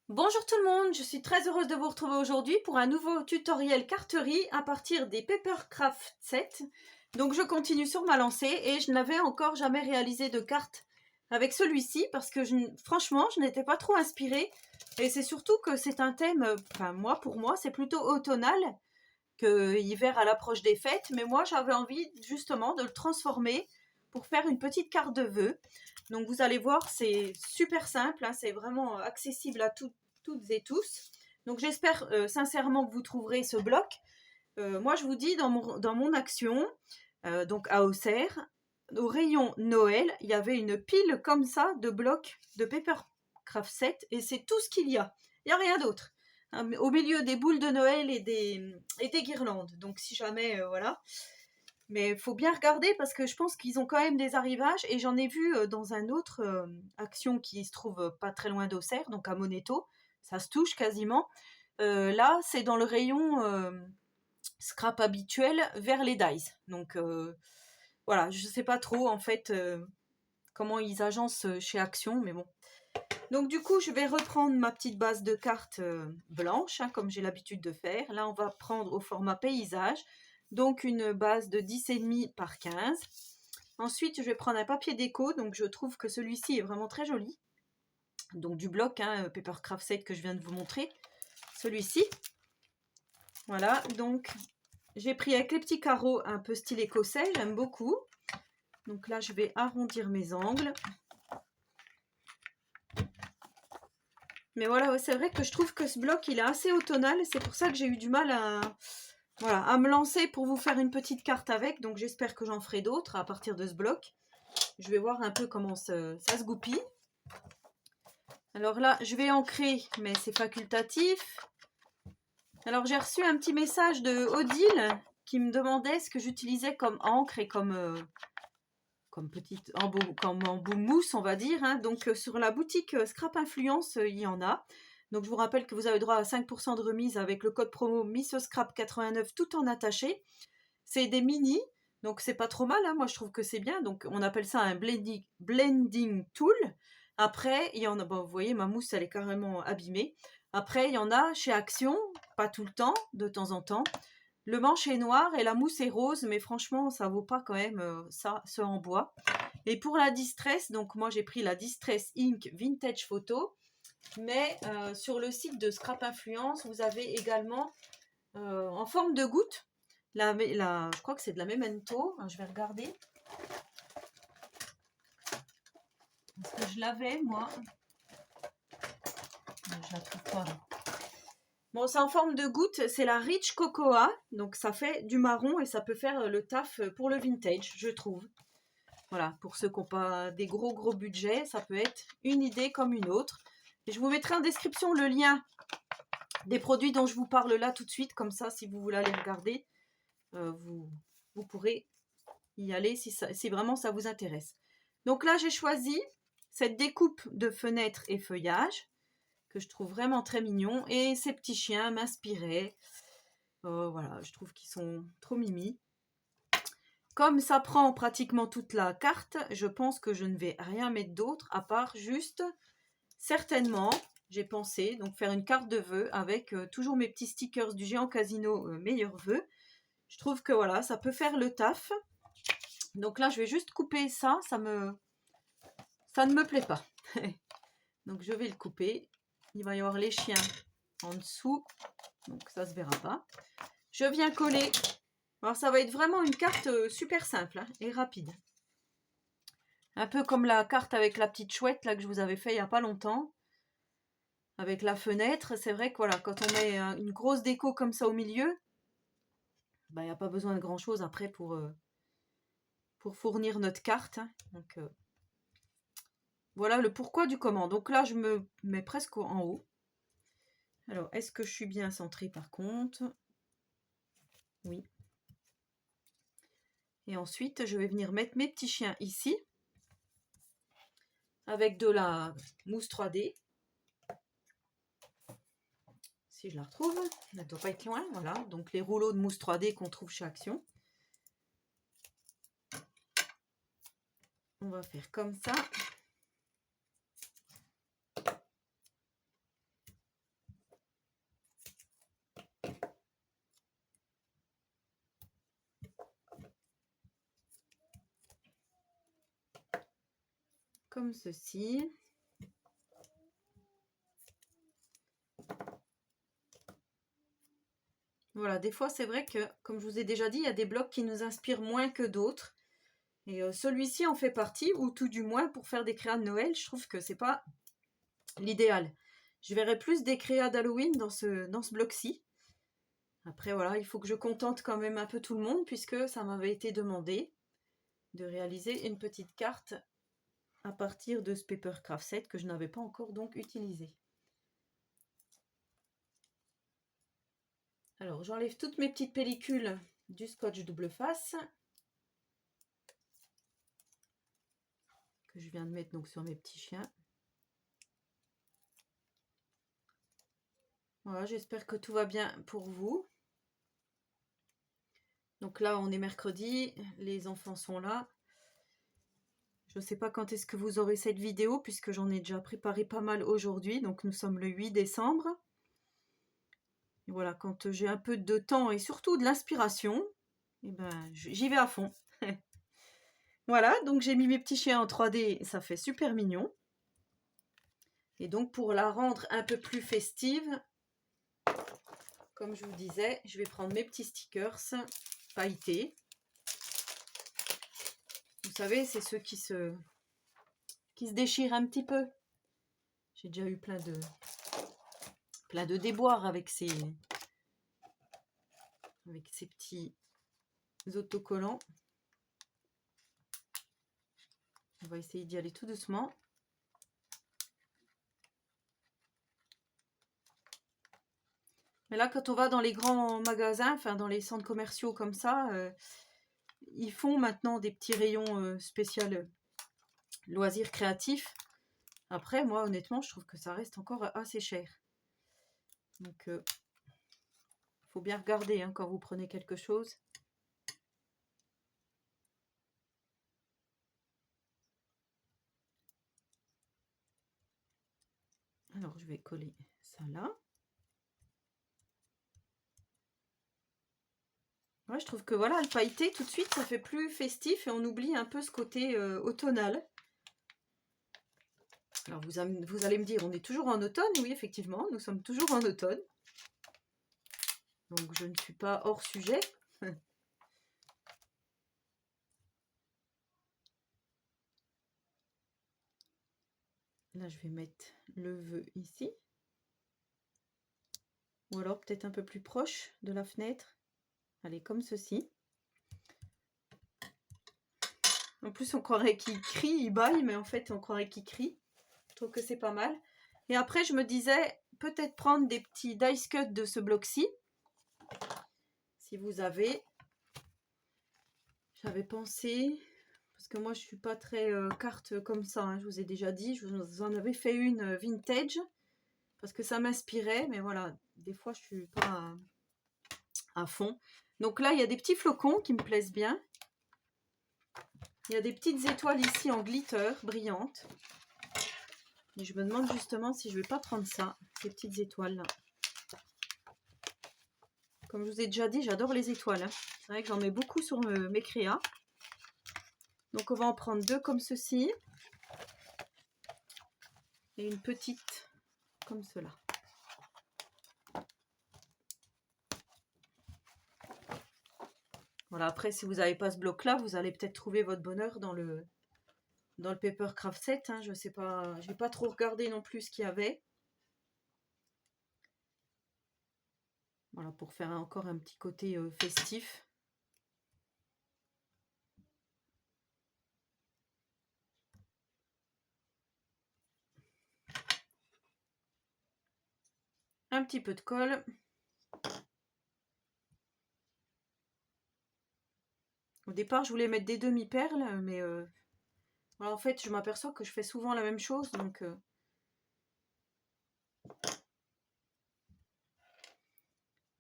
Bonjour tout le monde, je suis très heureuse de vous retrouver aujourd'hui pour un nouveau tutoriel carterie à partir des Papercraft 7. Donc je continue sur ma lancée et je n'avais encore jamais réalisé de carte avec celui-ci parce que franchement je n'étais pas trop inspirée et c'est surtout que c'est un thème, pour moi c'est plutôt automnal que hiver à l'approche des fêtes, mais moi j'avais envie justement de le transformer pour faire une petite carte de vœux. Donc vous allez voir, c'est super simple, hein, c'est vraiment accessible à toutes et tous. Donc j'espère sincèrement que vous trouverez ce bloc. Moi je vous dis dans mon action, donc à Auxerre, au rayon Noël, il y avait une pile comme ça de blocs de Papercraft 7 et c'est tout ce qu'il y a. Il n'y a rien d'autre. Au milieu des boules de Noël et des guirlandes. Donc si jamais, voilà. Mais il faut bien regarder parce que je pense qu'ils ont quand même des arrivages et j'en ai vu dans un autre action qui se trouve pas très loin d'Auxerre, donc à Moneto. Ça se touche quasiment. Là, c'est dans le rayon scrap habituel vers les dies. Donc voilà, je sais pas trop en fait comment ils agencent chez Action, mais bon. Donc du coup, je vais reprendre ma petite base de cartes blanche, hein, comme j'ai l'habitude de faire. Là, on va prendre au format paysage, donc une base de 10,5 par 15. Ensuite, je vais prendre un papier déco, donc je trouve que celui-ci est vraiment très joli. Donc du bloc, hein, Papercraft 7 que je viens de vous montrer. Celui-ci. Voilà, donc j'ai pris avec les petits carreaux un peu style écossais, j'aime beaucoup. Donc là, je vais arrondir mes angles. Mais voilà, c'est vrai que je trouve que ce bloc, il est assez automnal. C'est pour ça que j'ai eu du mal à me lancer pour vous faire une petite carte avec. Donc j'espère que j'en ferai d'autres à partir de ce bloc. Je vais voir un peu comment ça se goupille. Alors là, je vais ancrer, mais c'est facultatif. Alors j'ai reçu un petit message de Odile qui me demandait ce que j'utilisais comme encre et comme embout mousse, on va dire. Hein. Donc sur la boutique Scrap Influence, il y en a. Donc je vous rappelle que vous avez droit à 5% de remise avec le code promo MissScrap89 tout en attaché. C'est des mini, donc c'est pas trop mal, hein. Moi je trouve que c'est bien. Donc on appelle ça un blending tool. Après, il y en a, bon, vous voyez, ma mousse elle est carrément abîmée. Après, il y en a chez Action, pas tout le temps, de temps en temps. Le manche est noir et la mousse est rose, mais franchement, ça vaut pas quand même ça, ce en bois. Et pour la Distress, donc moi j'ai pris la Distress Ink Vintage Photo, mais sur le site de Scrap Influence, vous avez également en forme de goutte, je crois que c'est de la Memento, je vais regarder. Parce que je l'avais, moi. Je la trouve pas. Bon, c'est en forme de goutte, c'est la Rich Cocoa, donc ça fait du marron et ça peut faire le taf pour le vintage, je trouve. Voilà, pour ceux qui n'ont pas des gros budgets, ça peut être une idée comme une autre. Et je vous mettrai en description le lien des produits dont je vous parle là tout de suite, comme ça, si vous voulez aller regarder, vous pourrez y aller si vraiment ça vous intéresse. Donc là, j'ai choisi cette découpe de fenêtres et feuillages, que je trouve vraiment très mignon. Et ces petits chiens m'inspiraient. Voilà, je trouve qu'ils sont trop mimi. Comme ça prend pratiquement toute la carte, je pense que je ne vais rien mettre d'autre à part juste, certainement, j'ai pensé, donc faire une carte de vœux avec toujours mes petits stickers du Géant Casino meilleurs vœux. Je trouve que voilà, ça peut faire le taf. Donc là, je vais juste couper ça, ça ne me plaît pas. Donc je vais le couper. Il va y avoir les chiens en dessous, donc ça se verra pas. Je viens coller. Alors ça va être vraiment une carte super simple, hein, et rapide. Un peu comme la carte avec la petite chouette là que je vous avais fait il n'y a pas longtemps. Avec la fenêtre, c'est vrai que voilà, quand on met une grosse déco comme ça au milieu, il n'y a pas besoin de grand chose après pour fournir notre carte. Hein. Donc voilà le pourquoi du comment. Donc là je me mets presque en haut. Alors est-ce que je suis bien centrée par contre? Oui. Et ensuite je vais venir mettre mes petits chiens ici. Avec de la mousse 3D. Si je la retrouve, elle ne doit pas être loin, voilà. Donc les rouleaux de mousse 3D qu'on trouve chez Action. On va faire comme ça. comme ceci. Voilà, des fois c'est vrai que, comme je vous ai déjà dit, il y a des blocs qui nous inspirent moins que d'autres. Et celui-ci en fait partie, ou tout du moins pour faire des créas de Noël, je trouve que c'est pas l'idéal. Je verrais plus des créas d'Halloween dans ce bloc-ci. Après voilà, il faut que je contente quand même un peu tout le monde puisque ça m'avait été demandé de réaliser une petite carte à partir de ce Papercraft set que je n'avais pas encore donc utilisé. Alors j'enlève toutes mes petites pellicules du scotch double face que je viens de mettre donc sur mes petits chiens. Voilà, j'espère que tout va bien pour vous. Donc là on est mercredi, les enfants sont là. Je ne sais pas quand est-ce que vous aurez cette vidéo puisque j'en ai déjà préparé pas mal aujourd'hui. Donc nous sommes le 8 décembre. Et voilà, quand j'ai un peu de temps et surtout de l'inspiration, eh ben, j'y vais à fond. Voilà, donc j'ai mis mes petits chiens en 3D, ça fait super mignon. Et donc pour la rendre un peu plus festive, comme je vous disais, je vais prendre mes petits stickers pailletés. Vous savez, c'est ceux qui se déchirent un petit peu. J'ai déjà eu plein de déboires avec ces petits autocollants. On va essayer d'y aller tout doucement. Mais là, quand on va dans les grands magasins, enfin dans les centres commerciaux comme ça, ils font maintenant des petits rayons spéciaux loisirs créatifs. Après, moi, honnêtement, je trouve que ça reste encore assez cher. Donc, il faut bien regarder hein, quand vous prenez quelque chose. Alors, je vais coller ça là. Ouais, je trouve que voilà, le pailleté, tout de suite, ça fait plus festif et on oublie un peu ce côté automnal. Alors, vous allez me dire, on est toujours en automne. Oui, effectivement, nous sommes toujours en automne. Donc, je ne suis pas hors sujet. Là, je vais mettre le vœu ici. Ou alors peut-être un peu plus proche de la fenêtre. Allez, comme ceci. En plus, on croirait qu'il crie, il baille, mais en fait, on croirait qu'il crie. Je trouve que c'est pas mal. Et après, je me disais, peut-être prendre des petits dice cut de ce bloc-ci. Si vous avez. J'avais pensé, parce que moi, je suis pas très carte comme ça. Hein, je vous ai déjà dit, je vous en avais fait une vintage. Parce que ça m'inspirait, mais voilà, des fois, je suis pas à fond. Donc là, il y a des petits flocons qui me plaisent bien. Il y a des petites étoiles ici en glitter, brillantes. Et je me demande justement si je ne vais pas prendre ça, ces petites étoiles là. Comme je vous ai déjà dit, j'adore les étoiles. Hein. C'est vrai que j'en mets beaucoup sur mes créas. Donc on va en prendre deux comme ceci. Et une petite comme cela. Voilà, après si vous n'avez pas ce bloc là, vous allez peut-être trouver votre bonheur dans le Papercraft set. Hein. Je sais pas, je n'ai pas trop regardé non plus ce qu'il y avait. Voilà, pour faire encore un petit côté festif. Un petit peu de colle. Au départ, je voulais mettre des demi-perles, mais voilà, en fait, je m'aperçois que je fais souvent la même chose, donc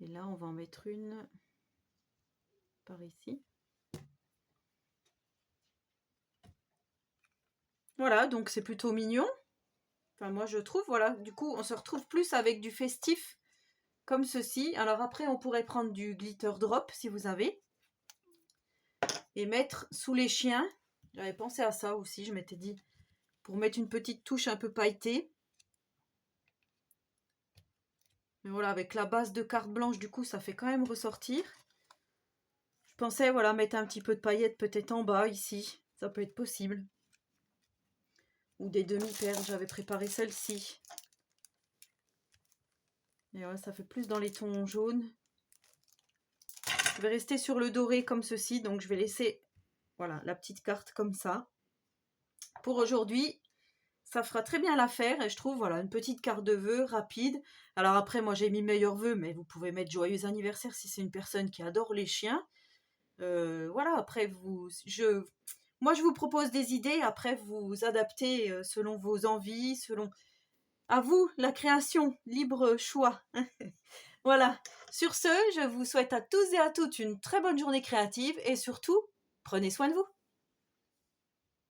et là, on va en mettre une par ici. Voilà, donc c'est plutôt mignon. Enfin, moi, je trouve, voilà. Du coup, on se retrouve plus avec du festif comme ceci. Alors après, on pourrait prendre du glitter drop, si vous avez. Et mettre sous les chiens. J'avais pensé à ça aussi, je m'étais dit, pour mettre une petite touche un peu pailletée. Mais voilà, avec la base de carte blanche, du coup, ça fait quand même ressortir. Je pensais, voilà, mettre un petit peu de paillettes peut-être en bas, ici. Ça peut être possible. Ou des demi-perles, j'avais préparé celle-ci. Et ouais, ça fait plus dans les tons jaunes. Je vais rester sur le doré comme ceci, donc je vais laisser, voilà, la petite carte comme ça. Pour aujourd'hui, ça fera très bien l'affaire et je trouve, voilà, une petite carte de vœux rapide. Alors après, moi j'ai mis meilleurs vœux, mais vous pouvez mettre joyeux anniversaire si c'est une personne qui adore les chiens. Voilà, après, moi je vous propose des idées, après vous adaptez selon vos envies, selon... À vous, la création, libre choix. Voilà, sur ce, je vous souhaite à tous et à toutes une très bonne journée créative et surtout, prenez soin de vous.